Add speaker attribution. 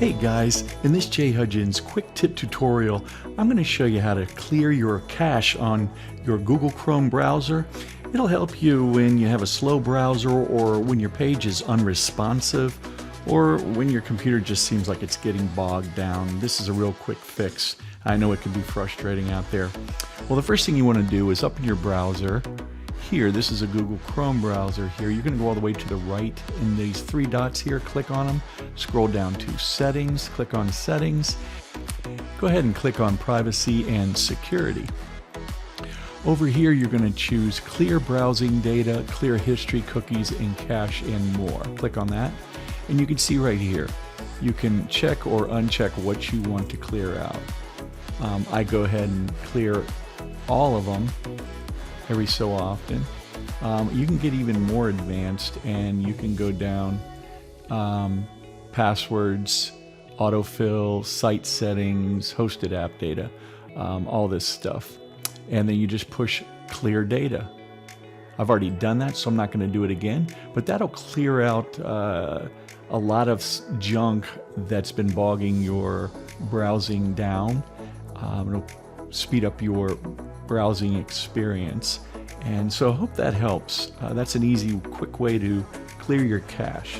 Speaker 1: Hey guys, in this Jay Hudgens quick tip tutorial, I'm going to show you how to clear your cache on your Google Chrome browser. It'll help you when you have a slow browser or when your page is unresponsive or when your computer just seems like it's getting bogged down. This is a real quick fix. I know it can be frustrating out there. Well, the first thing you want to do is open your browser. Here, this is a Google Chrome browser here. You're going to go all the way to the right in these three dots here, click on them, scroll down to Settings, click on Settings. Go ahead and click on Privacy and Security. Over here, you're going to choose Clear Browsing Data, Clear History, Cookies, and Cache, and more. Click on that, and you can see right here, you can check or uncheck what you want to clear out. I go ahead and clear all of them every so often. You can get even more advanced and you can go down passwords, autofill, site settings, hosted app data, all this stuff. And then you just push clear data. I've already done that, so I'm not going to do it again, but that'll clear out a lot of junk that's been bogging your browsing down. It'll speed up your browsing experience, and so I hope that helps. That's an easy, quick way to clear your cache.